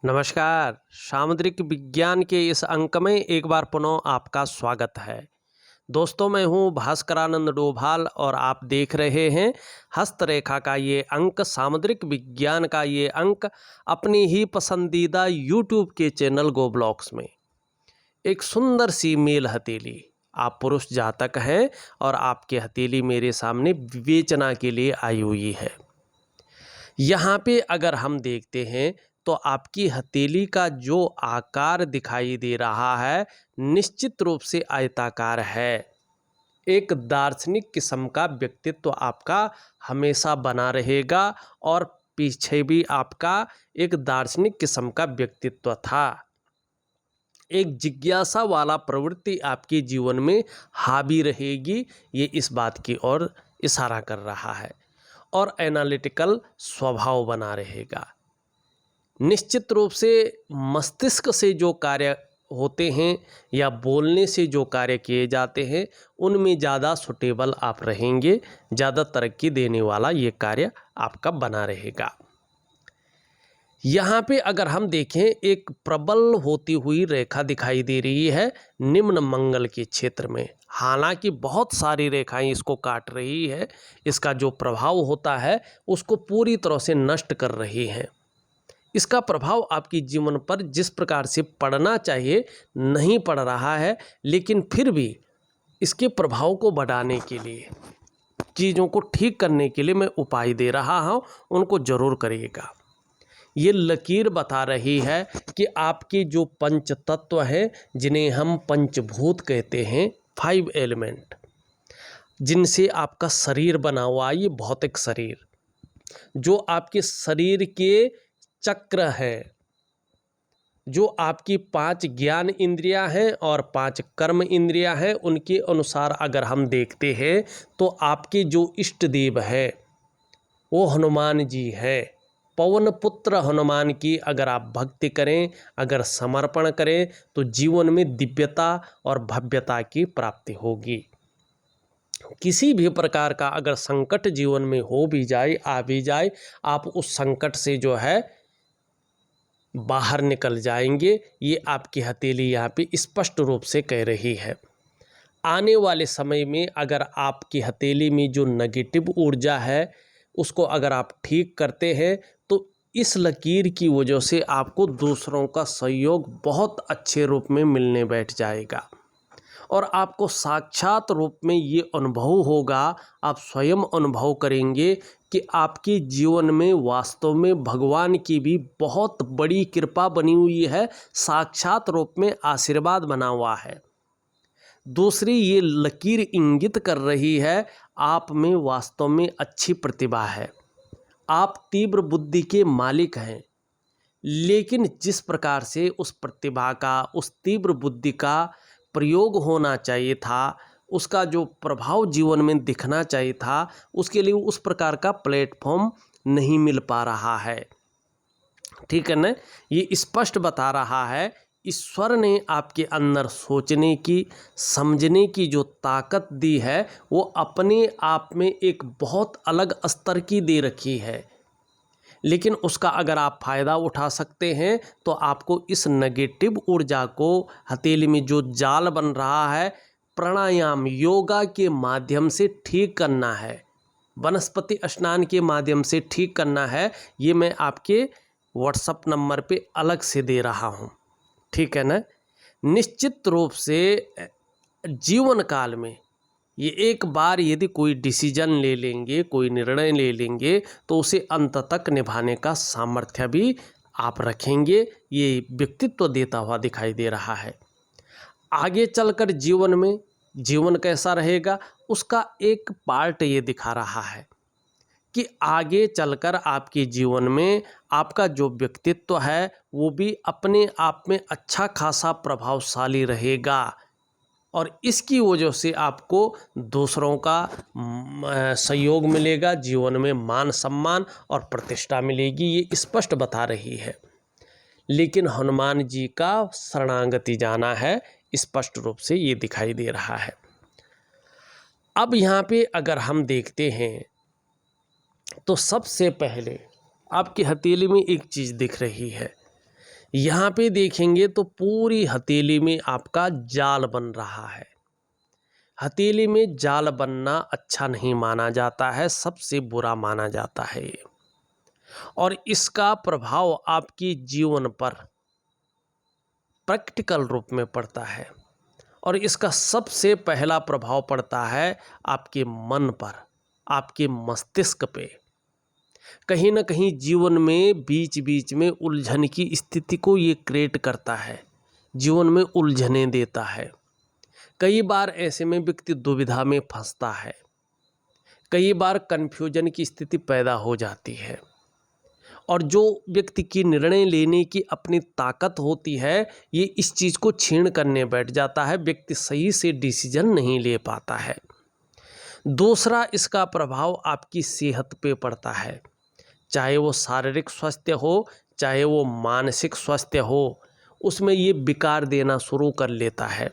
नमस्कार। सामुद्रिक विज्ञान के इस अंक में एक बार पुनः आपका स्वागत है। दोस्तों, मैं हूं भास्करानंद डोभाल और आप देख रहे हैं हस्तरेखा का ये अंक, सामुद्रिक विज्ञान का ये अंक अपनी ही पसंदीदा यूट्यूब के चैनल गो ब्लॉग्स में। एक सुंदर सी मेल हथेली, आप पुरुष जातक हैं और आपकी हथेली मेरे सामने विवेचना के लिए आई हुई है। यहाँ पे अगर हम देखते हैं तो आपकी हथेली का जो आकार दिखाई दे रहा है निश्चित रूप से आयताकार है। एक दार्शनिक किस्म का व्यक्तित्व आपका हमेशा बना रहेगा और पीछे भी आपका एक दार्शनिक किस्म का व्यक्तित्व था। एक जिज्ञासा वाला प्रवृत्ति आपके जीवन में हावी रहेगी, ये इस बात की ओर इशारा कर रहा है। और एनालिटिकल स्वभाव बना रहेगा। निश्चित रूप से मस्तिष्क से जो कार्य होते हैं या बोलने से जो कार्य किए जाते हैं उनमें ज़्यादा सुटेबल आप रहेंगे, ज़्यादा तरक्की देने वाला ये कार्य आपका बना रहेगा। यहाँ पे अगर हम देखें एक प्रबल होती हुई रेखा दिखाई दे रही है निम्न मंगल के क्षेत्र में। हालांकि बहुत सारी रेखाएं इसको काट रही है, इसका जो प्रभाव होता है उसको पूरी तरह से नष्ट कर रही हैं। इसका प्रभाव आपके जीवन पर जिस प्रकार से पड़ना चाहिए नहीं पड़ रहा है, लेकिन फिर भी इसके प्रभाव को बढ़ाने के लिए, चीज़ों को ठीक करने के लिए मैं उपाय दे रहा हूँ, उनको ज़रूर करिएगा। ये लकीर बता रही है कि आपके जो पंच तत्व हैं जिन्हें हम पंचभूत कहते हैं, 5 एलिमेंट, जिनसे आपका शरीर बना हुआ, ये भौतिक शरीर, जो आपके शरीर के चक्र हैं, जो आपकी 5 ज्ञान इंद्रियां हैं और 5 कर्म इंद्रियां हैं, उनके अनुसार अगर हम देखते हैं तो आपके जो इष्ट देव है वो हनुमान जी हैं। पवन पुत्र हनुमान की अगर आप भक्ति करें, अगर समर्पण करें तो जीवन में दिव्यता और भव्यता की प्राप्ति होगी। किसी भी प्रकार का अगर संकट जीवन में हो भी जाए, आ भी जाए, आप उस संकट से जो है बाहर निकल जाएंगे। ये आपकी हथेली यहाँ पे स्पष्ट रूप से कह रही है। आने वाले समय में अगर आपकी हथेली में जो नेगेटिव ऊर्जा है उसको अगर आप ठीक करते हैं तो इस लकीर की वजह से आपको दूसरों का सहयोग बहुत अच्छे रूप में मिलने बैठ जाएगा और आपको साक्षात रूप में ये अनुभव होगा, आप स्वयं अनुभव करेंगे कि आपके जीवन में वास्तव में भगवान की भी बहुत बड़ी कृपा बनी हुई है, साक्षात रूप में आशीर्वाद बना हुआ है। दूसरी, ये लकीर इंगित कर रही है आप में वास्तव में अच्छी प्रतिभा है, आप तीव्र बुद्धि के मालिक हैं, लेकिन जिस प्रकार से उस प्रतिभा का, उस तीव्र बुद्धि का प्रयोग होना चाहिए था, उसका जो प्रभाव जीवन में दिखना चाहिए था, उसके लिए उस प्रकार का प्लेटफॉर्म नहीं मिल पा रहा है। ठीक है ना? ये स्पष्ट बता रहा है ईश्वर ने आपके अंदर सोचने की, समझने की जो ताकत दी है वो अपने आप में एक बहुत अलग स्तर की दे रखी है, लेकिन उसका अगर आप फ़ायदा उठा सकते हैं तो आपको इस नेगेटिव ऊर्जा को, हथेली में जो जाल बन रहा है, प्राणायाम योगा के माध्यम से ठीक करना है, वनस्पति स्नान के माध्यम से ठीक करना है। ये मैं आपके व्हाट्सएप नंबर पे अलग से दे रहा हूँ। ठीक है ना? निश्चित रूप से जीवन काल में ये एक बार यदि कोई डिसीजन ले लेंगे, कोई निर्णय ले लेंगे तो उसे अंत तक निभाने का सामर्थ्य भी आप रखेंगे। ये व्यक्तित्व देता हुआ दिखाई दे रहा है। आगे चलकर जीवन में जीवन कैसा रहेगा उसका एक पार्ट ये दिखा रहा है कि आगे चलकर आपके जीवन में आपका जो व्यक्तित्व है वो भी अपने आप में अच्छा खासा प्रभावशाली रहेगा और इसकी वजह से आपको दूसरों का सहयोग मिलेगा, जीवन में मान सम्मान और प्रतिष्ठा मिलेगी, ये स्पष्ट बता रही है। लेकिन हनुमान जी का शरणागति जाना है, स्पष्ट रूप से ये दिखाई दे रहा है। अब यहाँ पे अगर हम देखते हैं तो सबसे पहले आपकी हथेली में एक चीज़ दिख रही है यहाँ पे देखेंगे तो पूरी हथेली में आपका जाल बन रहा है। हथेली में जाल बनना अच्छा नहीं माना जाता है, सबसे बुरा माना जाता है ये। और इसका प्रभाव आपके जीवन पर प्रैक्टिकल रूप में पड़ता है। और इसका सबसे पहला प्रभाव पड़ता है आपके मन पर, आपके मस्तिष्क पे। कहीं ना कहीं जीवन में बीच बीच में उलझन की स्थिति को ये क्रिएट करता है, जीवन में उलझने देता है। कई बार ऐसे में व्यक्ति दुविधा में फंसता है, कई बार कन्फ्यूजन की स्थिति पैदा हो जाती है। और जो व्यक्ति की निर्णय लेने की अपनी ताकत होती है, ये इस चीज़ को छीन करने बैठ जाता है, व्यक्ति सही से डिसीजन नहीं ले पाता है। दूसरा इसका प्रभाव आपकी सेहत पे पड़ता है, चाहे वो शारीरिक स्वास्थ्य हो, चाहे वो मानसिक स्वास्थ्य हो, उसमें ये विकार देना शुरू कर लेता है।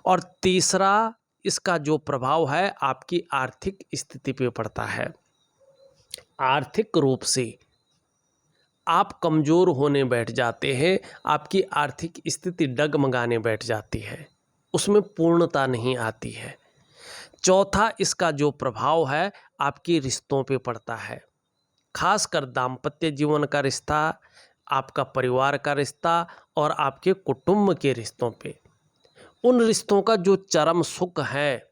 और तीसरा इसका जो प्रभाव है आपकी आर्थिक स्थिति पे पड़ता है। आर्थिक रूप से आप कमज़ोर होने बैठ जाते हैं, आपकी आर्थिक स्थिति डगमगाने बैठ जाती है, उसमें पूर्णता नहीं आती है। चौथा इसका जो प्रभाव है आपके रिश्तों पे पड़ता है, खासकर दाम्पत्य जीवन का रिश्ता, आपका परिवार का रिश्ता और आपके कुटुंब के रिश्तों पे। उन रिश्तों का जो चरम सुख है,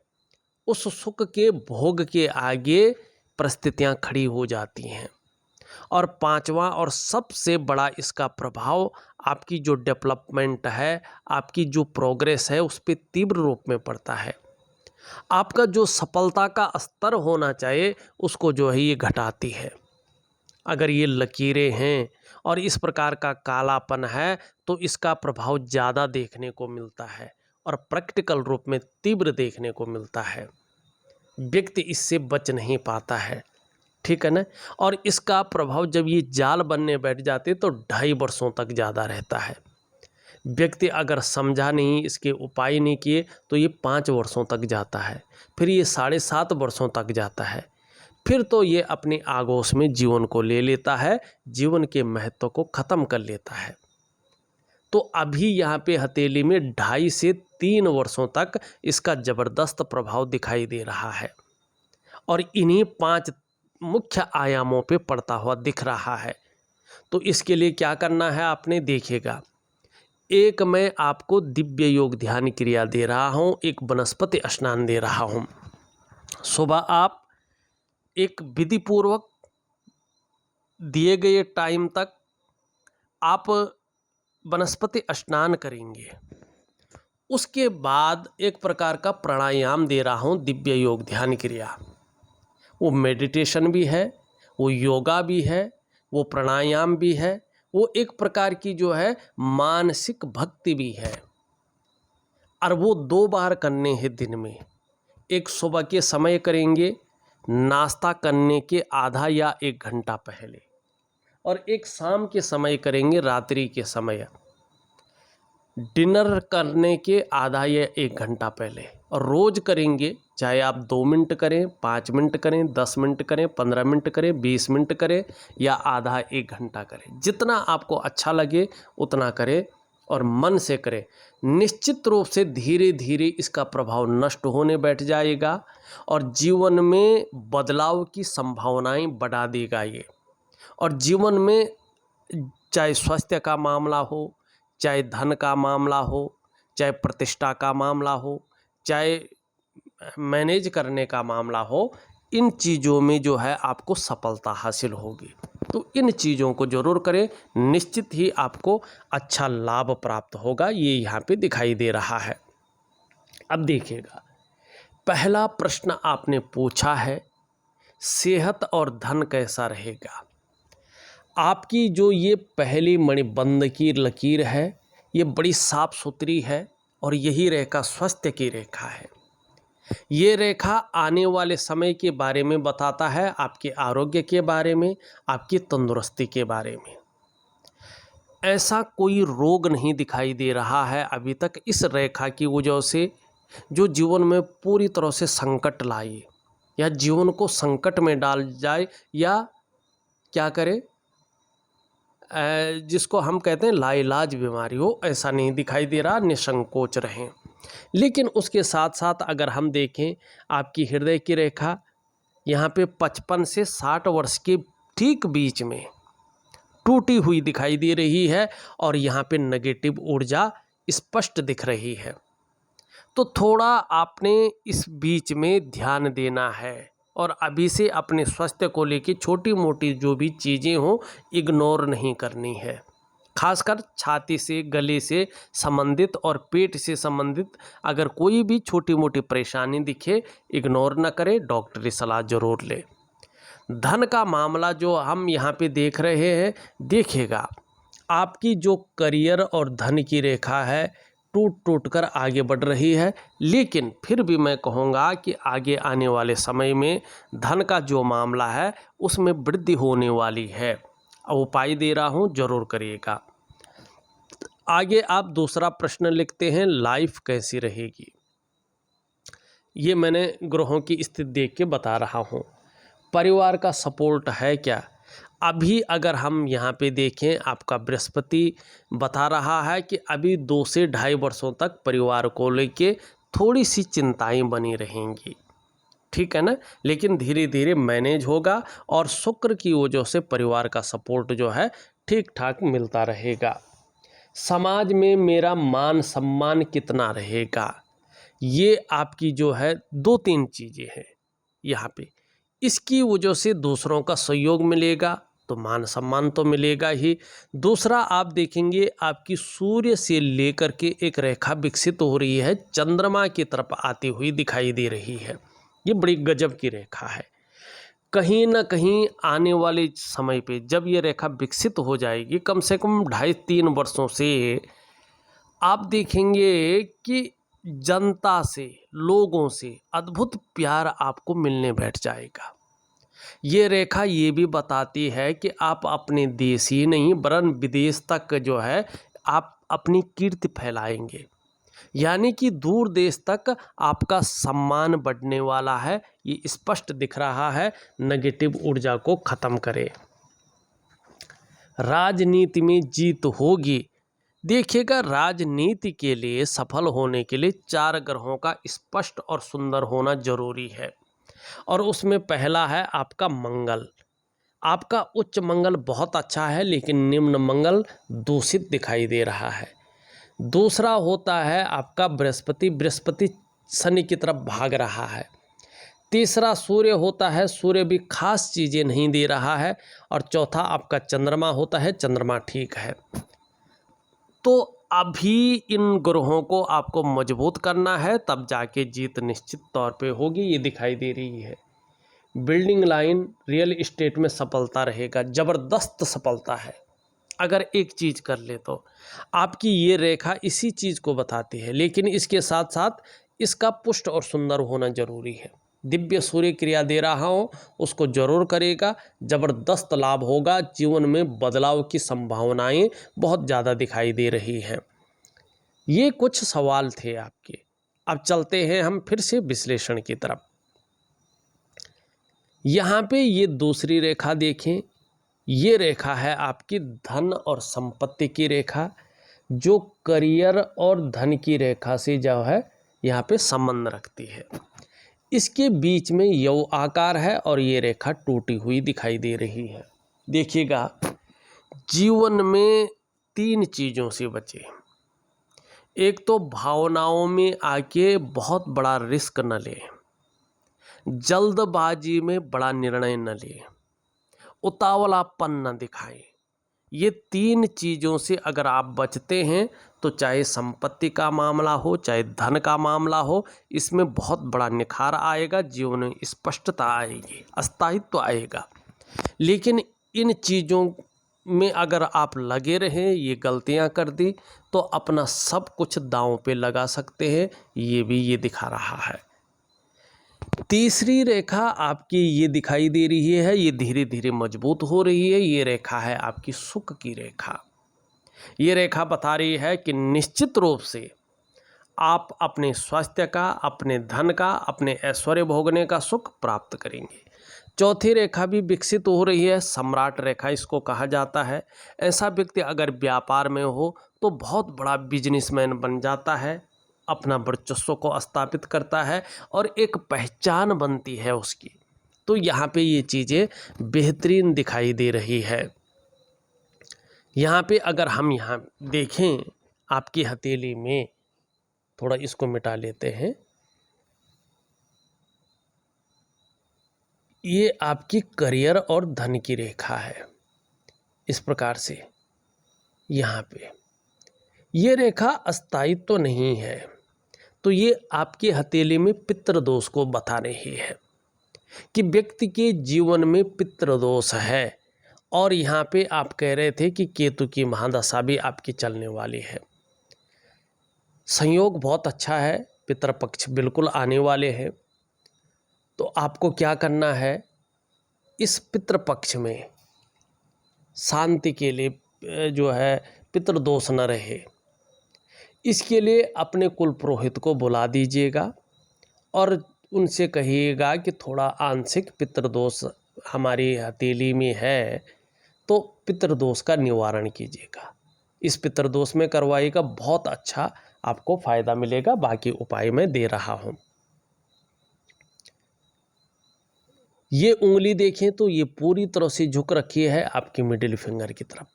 उस सुख के भोग के आगे परिस्थितियां खड़ी हो जाती हैं। और पांचवा और सबसे बड़ा इसका प्रभाव आपकी जो डेवलपमेंट है, आपकी जो प्रोग्रेस है, उस पर तीव्र रूप में पड़ता है। आपका जो सफलता का स्तर होना चाहिए उसको जो है ये घटाती है। अगर ये लकीरें हैं और इस प्रकार का कालापन है तो इसका प्रभाव ज़्यादा देखने को मिलता है और प्रैक्टिकल रूप में तीव्र देखने को मिलता है। व्यक्ति इससे बच नहीं पाता है, ठीक है ना। और इसका प्रभाव जब ये जाल बनने बैठ जाते तो 2.5 वर्षों तक ज़्यादा रहता है। व्यक्ति अगर समझा नहीं, इसके उपाय नहीं किए तो ये 5 वर्षों तक जाता है, फिर ये 7.5 वर्षों तक जाता है, फिर तो ये अपने आगोश में जीवन को ले लेता है, जीवन के महत्व को ख़त्म कर लेता है। तो अभी यहाँ पे हथेली में 2.5 से 3 वर्षों तक इसका ज़बरदस्त प्रभाव दिखाई दे रहा है और इन्हीं 5 मुख्य आयामों पे पड़ता हुआ दिख रहा है। तो इसके लिए क्या करना है आपने देखिएगा। एक मैं आपको दिव्य योग ध्यान क्रिया दे रहा हूँ, एक वनस्पति स्नान दे रहा हूँ। सुबह आप एक विधि पूर्वक दिए गए टाइम तक आप वनस्पति स्नान करेंगे। उसके बाद एक प्रकार का प्राणायाम दे रहा हूँ, दिव्य योग ध्यान क्रिया। वो मेडिटेशन भी है, वो योगा भी है, वो प्राणायाम भी है, वो एक प्रकार की जो है मानसिक भक्ति भी है। और वो 2 बार करने हैं दिन में। एक सुबह के समय करेंगे नाश्ता करने के आधा या 1 घंटा पहले, और एक शाम के समय करेंगे रात्रि के समय, डिनर करने के आधा या 1 घंटा पहले। और रोज़ करेंगे, चाहे आप 2 मिनट करें, 5 मिनट करें, 10 मिनट करें, 15 मिनट करें, 20 मिनट करें या आधा 1 घंटा करें, जितना आपको अच्छा लगे उतना करें और मन से करें। निश्चित रूप से धीरे धीरे इसका प्रभाव नष्ट होने बैठ जाएगा और जीवन में बदलाव की संभावनाएं बढ़ा देगा ये। और जीवन में चाहे स्वास्थ्य का मामला हो, चाहे धन का मामला हो, चाहे प्रतिष्ठा का मामला हो, चाहे मैनेज करने का मामला हो, इन चीज़ों में जो है आपको सफलता हासिल होगी। तो इन चीज़ों को ज़रूर करें, निश्चित ही आपको अच्छा लाभ प्राप्त होगा, ये यहाँ पे दिखाई दे रहा है। अब देखिएगा, पहला प्रश्न आपने पूछा है सेहत और धन कैसा रहेगा। आपकी जो ये पहली मणिबंध की लकीर है ये बड़ी साफ सुथरी है और यही रेखा स्वास्थ्य की रेखा है। ये रेखा आने वाले समय के बारे में बताता है, आपके आरोग्य के बारे में, आपकी तंदुरुस्ती के बारे में। ऐसा कोई रोग नहीं दिखाई दे रहा है अभी तक इस रेखा की वजह से जो जीवन में पूरी तरह से संकट लाए या जीवन को संकट में डाल जाए या क्या करे, जिसको हम कहते हैं लाइलाज बीमारी हो, ऐसा नहीं दिखाई दे रहा, निसंकोच रहें। लेकिन उसके साथ साथ अगर हम देखें आपकी हृदय की रेखा यहाँ पे 55 से 60 वर्ष के ठीक बीच में टूटी हुई दिखाई दे रही है और यहाँ पे नेगेटिव ऊर्जा स्पष्ट दिख रही है। तो थोड़ा आपने इस बीच में ध्यान देना है और अभी से अपने स्वास्थ्य को लेके छोटी मोटी जो भी चीज़ें हों इग्नोर नहीं करनी है। खासकर छाती से, गले से संबंधित और पेट से संबंधित अगर कोई भी छोटी मोटी परेशानी दिखे इग्नोर न करें, डॉक्टरी सलाह ज़रूर लें। धन का मामला जो हम यहाँ पे देख रहे हैं, देखिएगा आपकी जो करियर और धन की रेखा है टूट टूट कर आगे बढ़ रही है, लेकिन फिर भी मैं कहूँगा कि आगे आने वाले समय में धन का जो मामला है उसमें वृद्धि होने वाली है। उपाय दे रहा हूँ, जरूर करिएगा। आगे आप दूसरा प्रश्न लिखते हैं, लाइफ कैसी रहेगी। ये मैंने ग्रहों की स्थिति देख के बता रहा हूँ। परिवार का सपोर्ट है क्या? अभी अगर हम यहाँ पे देखें आपका बृहस्पति बता रहा है कि अभी 2 से 2.5 वर्षों तक परिवार को लेके थोड़ी सी चिंताएं बनी रहेंगी, ठीक है ना, लेकिन धीरे धीरे मैनेज होगा और शुक्र की वजह से परिवार का सपोर्ट जो है ठीक ठाक मिलता रहेगा। समाज में मेरा मान सम्मान कितना रहेगा, ये आपकी जो है 2-3 चीज़ें हैं यहाँ पे। इसकी वजह से दूसरों का सहयोग मिलेगा तो मान सम्मान तो मिलेगा ही। दूसरा आप देखेंगे आपकी सूर्य से लेकर के एक रेखा विकसित हो रही है, चंद्रमा की तरफ आती हुई दिखाई दे रही है। ये बड़ी गजब की रेखा है। कहीं ना कहीं आने वाले समय पे जब ये रेखा विकसित हो जाएगी, कम से कम 2.5-3 वर्षों से आप देखेंगे कि जनता से, लोगों से अद्भुत प्यार आपको मिलने बैठ जाएगा। ये रेखा ये भी बताती है कि आप अपने देश ही नहीं वरन विदेश तक जो है आप अपनी कीर्ति फैलाएंगे, यानी कि दूर देश तक आपका सम्मान बढ़ने वाला है। ये स्पष्ट दिख रहा है। नेगेटिव ऊर्जा को खत्म करें। राजनीति में जीत होगी। देखिएगा राजनीति के लिए सफल होने के लिए 4 ग्रहों का स्पष्ट और सुंदर होना जरूरी है और उसमें पहला है आपका मंगल। आपका उच्च मंगल बहुत अच्छा है लेकिन निम्न मंगल दूषित दिखाई दे रहा है। दूसरा होता है आपका बृहस्पति। बृहस्पति शनि की तरफ भाग रहा है। तीसरा सूर्य होता है। सूर्य भी खास चीज़ें नहीं दे रहा है। और चौथा आपका चंद्रमा होता है। चंद्रमा ठीक है। तो अभी इन ग्रहों को आपको मजबूत करना है, तब जाके जीत निश्चित तौर पे होगी। ये दिखाई दे रही है। बिल्डिंग लाइन, रियल इस्टेट में सफलता रहेगा, ज़बरदस्त सफलता है। अगर एक चीज़ कर ले तो आपकी ये रेखा इसी चीज़ को बताती है, लेकिन इसके साथ साथ इसका पुष्ट और सुंदर होना जरूरी है। दिव्य सूर्य क्रिया दे रहा हूँ, उसको जरूर करेगा, ज़बरदस्त लाभ होगा। जीवन में बदलाव की संभावनाएं बहुत ज़्यादा दिखाई दे रही हैं। ये कुछ सवाल थे आपके। अब चलते हैं हम फिर से विश्लेषण की तरफ। यहाँ पे ये दूसरी रेखा देखें। ये रेखा है आपकी धन और संपत्ति की रेखा, जो करियर और धन की रेखा से जो है यहाँ पे संबंध रखती है। इसके बीच में यव आकार है और ये रेखा टूटी हुई दिखाई दे रही है। देखिएगा जीवन में 3 चीज़ों से बचे। एक तो भावनाओं में आके बहुत बड़ा रिस्क न ले, जल्दबाजी में बड़ा निर्णय न ले, उतावलापन न दिखाएं। ये 3 चीज़ों से अगर आप बचते हैं तो चाहे संपत्ति का मामला हो, चाहे धन का मामला हो, इसमें बहुत बड़ा निखार आएगा। जीवन में स्पष्टता आएगी, स्थायित्व आएगा। लेकिन इन चीज़ों में अगर आप लगे रहें, ये गलतियां कर दी, तो अपना सब कुछ दांव पे लगा सकते हैं। ये भी ये दिखा रहा है। तीसरी रेखा आपकी ये दिखाई दे रही है, ये धीरे धीरे मजबूत हो रही है। ये रेखा है आपकी सुख की रेखा। ये रेखा बता रही है कि निश्चित रूप से आप अपने स्वास्थ्य का, अपने धन का, अपने ऐश्वर्य भोगने का सुख प्राप्त करेंगे। चौथी रेखा भी विकसित हो रही है, सम्राट रेखा इसको कहा जाता है। ऐसा व्यक्ति अगर व्यापार में हो तो बहुत बड़ा बिजनेसमैन बन जाता है, अपना वर्चस्व को स्थापित करता है और एक पहचान बनती है उसकी। तो यहाँ पे ये चीज़ें बेहतरीन दिखाई दे रही है। यहाँ पे अगर हम यहाँ देखें आपकी हथेली में, थोड़ा इसको मिटा लेते हैं, ये आपकी करियर और धन की रेखा है। इस प्रकार से यहाँ पे ये रेखा अस्थायित्व तो नहीं है, तो ये आपकी हथेली में पितृदोष को बता रही है कि व्यक्ति के जीवन में पितृदोष है। और यहाँ पे आप कह रहे थे कि केतु की महादशा भी आपकी चलने वाली है। संयोग बहुत अच्छा है, पितृपक्ष बिल्कुल आने वाले हैं। तो आपको क्या करना है, इस पितृपक्ष में शांति के लिए जो है पितृदोष न रहे, इसके लिए अपने कुल पुरोहित को बुला दीजिएगा और उनसे कहिएगा कि थोड़ा आंशिक पितृदोष हमारी हथेली में है, तो पितृदोष का निवारण कीजिएगा। इस पितृदोष में करवाइएगा, बहुत अच्छा आपको फायदा मिलेगा। बाकी उपाय मैं दे रहा हूँ। ये उंगली देखें तो ये पूरी तरह से झुक रखी है आपकी मिडिल फिंगर की तरफ।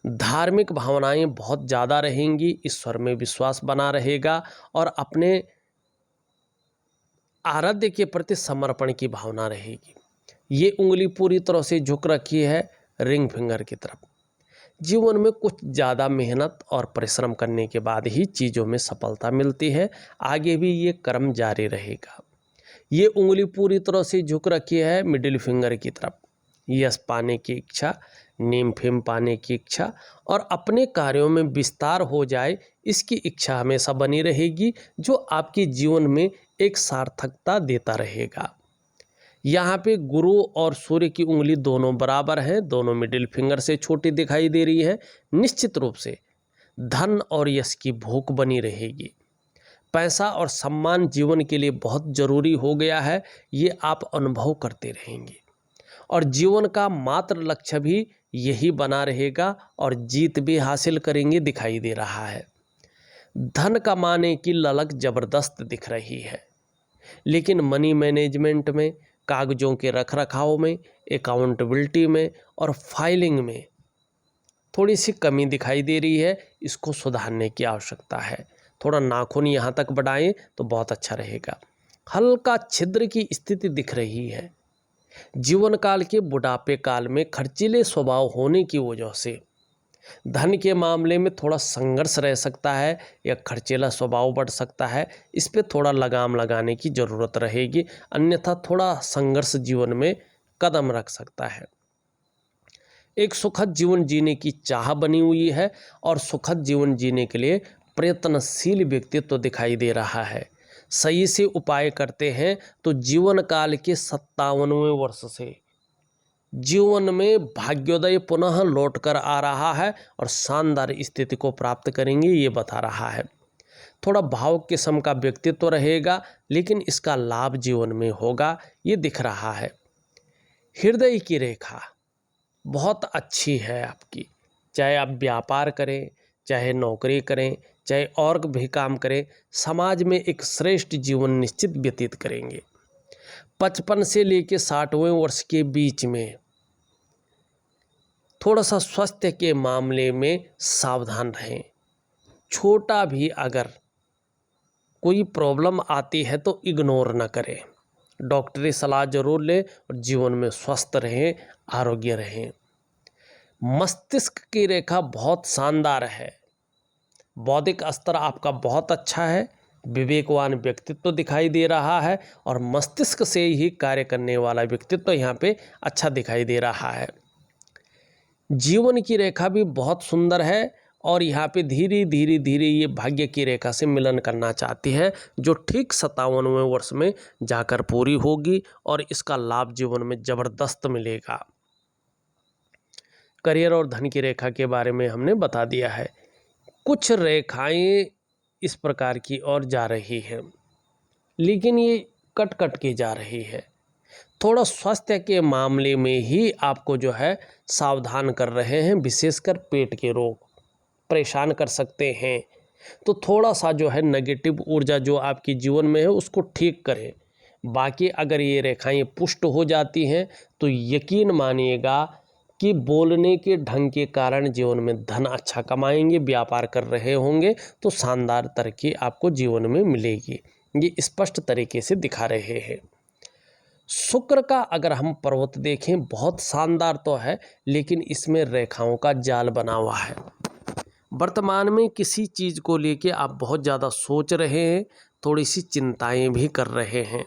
धार्मिक भावनाएं बहुत ज़्यादा रहेंगी, ईश्वर में विश्वास बना रहेगा और अपने आराध्य के प्रति समर्पण की भावना रहेगी। ये उंगली पूरी तरह से झुक रखी है रिंग फिंगर की तरफ। जीवन में कुछ ज़्यादा मेहनत और परिश्रम करने के बाद ही चीज़ों में सफलता मिलती है। आगे भी ये क्रम जारी रहेगा। ये उंगली पूरी तरह से झुक रखी है मिडिल फिंगर की तरफ। यश पाने की इच्छा, नेम फेम पाने की इच्छा और अपने कार्यों में विस्तार हो जाए, इसकी इच्छा हमेशा बनी रहेगी, जो आपके जीवन में एक सार्थकता देता रहेगा। यहाँ पे गुरु और सूर्य की उंगली दोनों बराबर हैं, दोनों मिडिल फिंगर से छोटी दिखाई दे रही है। निश्चित रूप से धन और यश की भूख बनी रहेगी। पैसा और सम्मान जीवन के लिए बहुत जरूरी हो गया है, ये आप अनुभव करते रहेंगे और जीवन का मात्र लक्ष्य भी यही बना रहेगा और जीत भी हासिल करेंगे, दिखाई दे रहा है। धन कमाने की ललक जबरदस्त दिख रही है, लेकिन मनी मैनेजमेंट में, कागजों के रखरखाव में, अकाउंटेबिलिटी में और फाइलिंग में थोड़ी सी कमी दिखाई दे रही है। इसको सुधारने की आवश्यकता है। थोड़ा नाखून यहाँ तक बढ़ाएं तो बहुत अच्छा रहेगा। हल्का छिद्र की स्थिति दिख रही है। जीवन काल के बुढ़ापे काल में खर्चीले स्वभाव होने की वजह से धन के मामले में थोड़ा संघर्ष रह सकता है या खर्चीला स्वभाव बढ़ सकता है। इस पे थोड़ा लगाम लगाने की ज़रूरत रहेगी, अन्यथा थोड़ा संघर्ष जीवन में कदम रख सकता है। एक सुखद जीवन जीने की चाह बनी हुई है और सुखद जीवन जीने के लिए प्रयत्नशील व्यक्तित्व दिखाई दे रहा है। सही से उपाय करते हैं तो जीवन काल के 57वें वर्ष से जीवन में भाग्योदय पुनः लौट कर आ रहा है और शानदार स्थिति को प्राप्त करेंगे, ये बता रहा है। थोड़ा भावुक किस्म का व्यक्तित्व रहेगा, लेकिन इसका लाभ जीवन में होगा, ये दिख रहा है। हृदय की रेखा बहुत अच्छी है आपकी, चाहे आप व्यापार करें, चाहे नौकरी करें, चाहे और भी काम करें, समाज में एक श्रेष्ठ जीवन निश्चित व्यतीत करेंगे। 55 से लेकर 60वें वर्ष के बीच में थोड़ा सा स्वास्थ्य के मामले में सावधान रहें। छोटा भी अगर कोई प्रॉब्लम आती है तो इग्नोर न करें, डॉक्टरी सलाह जरूर लें और जीवन में स्वस्थ रहें, आरोग्य रहें। मस्तिष्क की रेखा बहुत शानदार है। बौद्धिक स्तर आपका बहुत अच्छा है, विवेकवान व्यक्तित्व दिखाई दे रहा है और मस्तिष्क से ही कार्य करने वाला व्यक्तित्व यहाँ पे अच्छा दिखाई दे रहा है। जीवन की रेखा भी बहुत सुंदर है और यहाँ पे धीरे धीरे ये भाग्य की रेखा से मिलन करना चाहती है, जो ठीक 57वें वर्ष में जाकर पूरी होगी और इसका लाभ जीवन में ज़बरदस्त मिलेगा। करियर और धन की रेखा के बारे में हमने बता दिया है। कुछ रेखाएं इस प्रकार की और जा रही हैं, लेकिन ये कट कट के जा रही है, थोड़ा स्वास्थ्य के मामले में ही आपको जो है सावधान कर रहे हैं, विशेषकर पेट के रोग परेशान कर सकते हैं। तो थोड़ा सा जो है नेगेटिव ऊर्जा जो आपके जीवन में है उसको ठीक करें। बाकी अगर ये रेखाएं पुष्ट हो जाती हैं तो यकीन मानिएगा कि बोलने के ढंग के कारण जीवन में धन अच्छा कमाएंगे, व्यापार कर रहे होंगे तो शानदार तरक्की आपको जीवन में मिलेगी। ये स्पष्ट तरीके से दिखा रहे हैं। शुक्र का अगर हम पर्वत देखें बहुत शानदार तो है, लेकिन इसमें रेखाओं का जाल बना हुआ है। वर्तमान में किसी चीज़ को लेके आप बहुत ज़्यादा सोच रहे हैं, थोड़ी सी चिंताएं भी कर रहे हैं,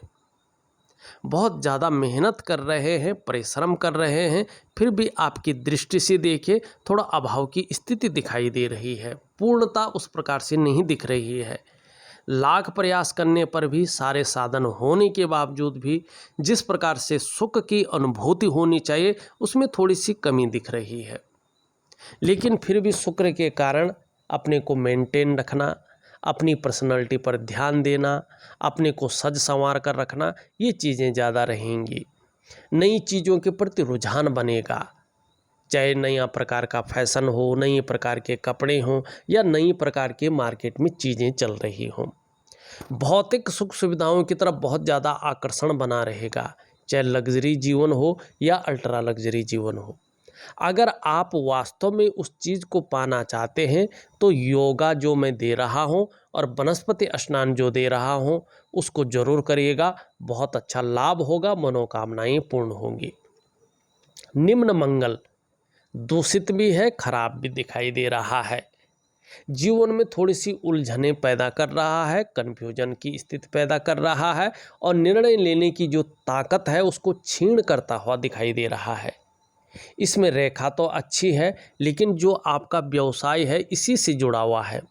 बहुत ज़्यादा मेहनत कर रहे हैं, परिश्रम कर रहे हैं, फिर भी आपकी दृष्टि से देखे थोड़ा अभाव की स्थिति दिखाई दे रही है, पूर्णता उस प्रकार से नहीं दिख रही है। लाख प्रयास करने पर भी, सारे साधन होने के बावजूद भी जिस प्रकार से सुख की अनुभूति होनी चाहिए उसमें थोड़ी सी कमी दिख रही है। लेकिन फिर भी शुक्र के कारण अपने को मेंटेन रखना, अपनी पर्सनैलिटी पर ध्यान देना, अपने को सज संवार कर रखना, ये चीज़ें ज़्यादा रहेंगी। नई चीज़ों के प्रति रुझान बनेगा, चाहे नया प्रकार का फैशन हो, नई प्रकार के कपड़े हों या नई प्रकार के मार्केट में चीज़ें चल रही हों। भौतिक सुख सुविधाओं की तरफ बहुत ज़्यादा आकर्षण बना रहेगा, चाहे लग्जरी जीवन हो या अल्ट्रा लग्जरी जीवन हो। अगर आप वास्तव में उस चीज़ को पाना चाहते हैं तो योगा जो मैं दे रहा हूं और वनस्पति स्नान जो दे रहा हूं उसको जरूर करिएगा, बहुत अच्छा लाभ होगा, मनोकामनाएं पूर्ण होंगी। निम्न मंगल दूषित भी है, खराब भी दिखाई दे रहा है, जीवन में थोड़ी सी उलझनें पैदा कर रहा है, कन्फ्यूजन की स्थिति पैदा कर रहा है और निर्णय लेने की जो ताकत है उसको छीण करता हुआ दिखाई दे रहा है। इसमें रेखा तो अच्छी है, लेकिन जो आपका व्यवसाय है इसी से जुड़ा हुआ है।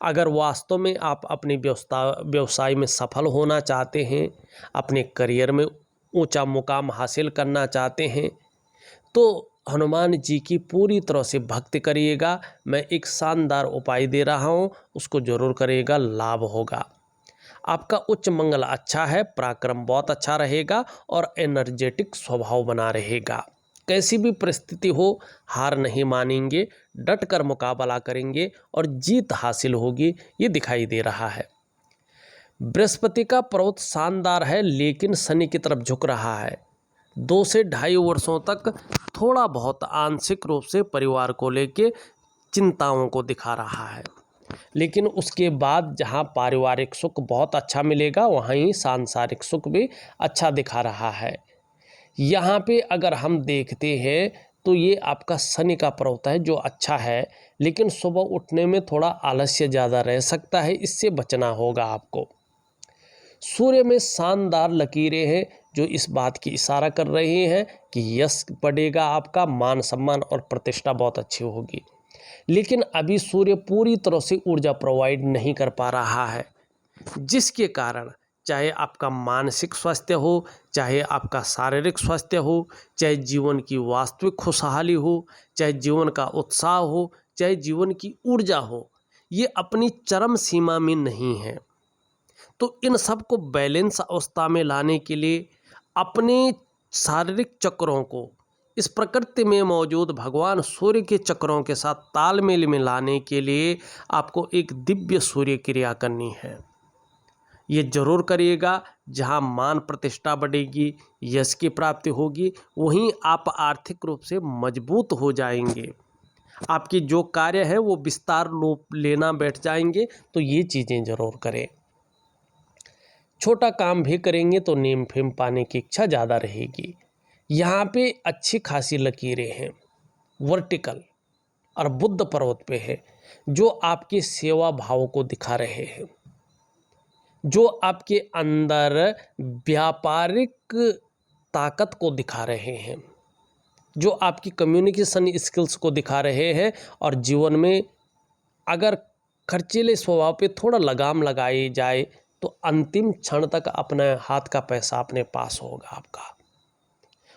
अगर वास्तव में आप अपने व्यवसाय में सफल होना चाहते हैं, अपने करियर में ऊंचा मुकाम हासिल करना चाहते हैं तो हनुमान जी की पूरी तरह से भक्ति करिएगा। मैं एक शानदार उपाय दे रहा हूं, उसको जरूर करिएगा, लाभ होगा। आपका उच्च मंगल अच्छा है, पराक्रम बहुत अच्छा रहेगा और एनर्जेटिक स्वभाव बना रहेगा। कैसी भी परिस्थिति हो हार नहीं मानेंगे, डट कर मुकाबला करेंगे और जीत हासिल होगी, ये दिखाई दे रहा है। बृहस्पति का पर्वत शानदार है, लेकिन शनि की तरफ झुक रहा है। 2 से 2.5 वर्षों तक थोड़ा बहुत आंशिक रूप से परिवार को लेके चिंताओं को दिखा रहा है, लेकिन उसके बाद जहां पारिवारिक सुख बहुत अच्छा मिलेगा वहीं सांसारिक सुख भी अच्छा दिखा रहा है। यहाँ पे अगर हम देखते हैं तो ये आपका शनि का पर्वत है जो अच्छा है, लेकिन सुबह उठने में थोड़ा आलस्य ज़्यादा रह सकता है, इससे बचना होगा आपको। सूर्य में शानदार लकीरें हैं जो इस बात की इशारा कर रही हैं कि यश बढ़ेगा, आपका मान सम्मान और प्रतिष्ठा बहुत अच्छी होगी। लेकिन अभी सूर्य पूरी तरह से ऊर्जा प्रोवाइड नहीं कर पा रहा है, जिसके कारण चाहे आपका मानसिक स्वास्थ्य हो, चाहे आपका शारीरिक स्वास्थ्य हो, चाहे जीवन की वास्तविक खुशहाली हो, चाहे जीवन का उत्साह हो, चाहे जीवन की ऊर्जा हो, ये अपनी चरम सीमा में नहीं है। तो इन सब को बैलेंस अवस्था में लाने के लिए अपने शारीरिक चक्रों को इस प्रकृति में मौजूद भगवान सूर्य के चक्रों के साथ तालमेल में लाने के लिए आपको एक दिव्य सूर्य क्रिया करनी है। ये जरूर करिएगा, जहाँ मान प्रतिष्ठा बढ़ेगी, यश की प्राप्ति होगी, वहीं आप आर्थिक रूप से मजबूत हो जाएंगे। आपकी जो कार्य है वो विस्तार रूप लेना बैठ जाएंगे, तो ये चीज़ें जरूर करें। छोटा काम भी करेंगे तो नेम फेम पाने की इच्छा ज़्यादा रहेगी। यहाँ पे अच्छी खासी लकीरें हैं, वर्टिकल और बुद्ध पर्वत पे है, जो आपके सेवा भाव को दिखा रहे हैं, जो आपके अंदर व्यापारिक ताकत को दिखा रहे हैं, जो आपकी कम्युनिकेशन स्किल्स को दिखा रहे हैं। और जीवन में अगर खर्चीले स्वभाव पे थोड़ा लगाम लगाई जाए तो अंतिम क्षण तक अपने हाथ का पैसा अपने पास होगा आपका।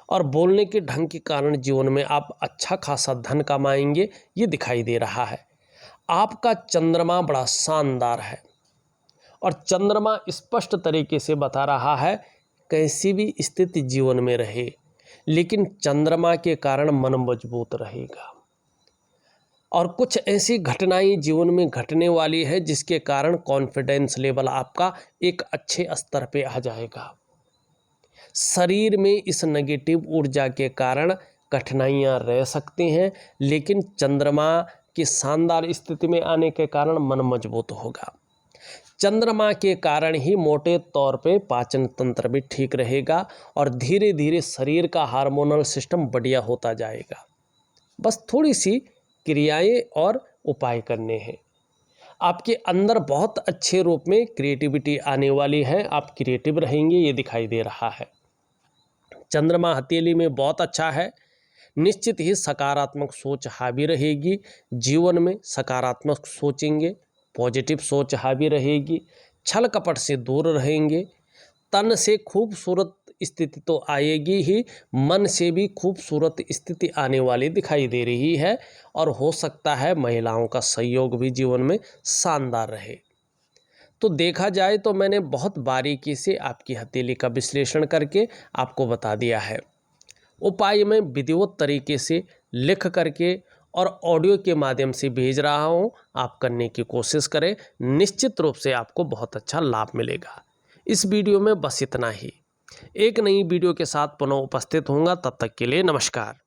और बोलने के ढंग के कारण जीवन में आप अच्छा खासा धन कमाएंगे, ये दिखाई दे रहा है। आपका चंद्रमा बड़ा शानदार है और चंद्रमा स्पष्ट तरीके से बता रहा है कैसी भी स्थिति जीवन में रहे, लेकिन चंद्रमा के कारण मन मजबूत रहेगा। और कुछ ऐसी घटनाएं जीवन में घटने वाली है जिसके कारण कॉन्फिडेंस लेवल आपका एक अच्छे स्तर पे आ जाएगा। शरीर में इस नेगेटिव ऊर्जा के कारण कठिनाइयां रह सकती हैं, लेकिन चंद्रमा की शानदार स्थिति में आने के कारण मन मजबूत होगा। चंद्रमा के कारण ही मोटे तौर पे पाचन तंत्र भी ठीक रहेगा और धीरे धीरे शरीर का हार्मोनल सिस्टम बढ़िया होता जाएगा। बस थोड़ी सी क्रियाएं और उपाय करने हैं। आपके अंदर बहुत अच्छे रूप में क्रिएटिविटी आने वाली है, आप क्रिएटिव रहेंगे, ये दिखाई दे रहा है। चंद्रमा हथेली में बहुत अच्छा है, निश्चित ही सकारात्मक सोच हावी रहेगी। जीवन में सकारात्मक सोचेंगे, पॉजिटिव सोच हावी रहेगी, छल कपट से दूर रहेंगे। तन से खूबसूरत स्थिति तो आएगी ही, मन से भी खूबसूरत स्थिति आने वाली दिखाई दे रही है। और हो सकता है महिलाओं का सहयोग भी जीवन में शानदार रहे। तो देखा जाए तो मैंने बहुत बारीकी से आपकी हथेली का विश्लेषण करके आपको बता दिया है। उपाय मैं विधिवत तरीके से लिख करके और ऑडियो के माध्यम से भेज रहा हूँ, आप करने की कोशिश करें, निश्चित रूप से आपको बहुत अच्छा लाभ मिलेगा। इस वीडियो में बस इतना ही। एक नई वीडियो के साथ पुनः उपस्थित होऊंगा, तब तक के लिए नमस्कार।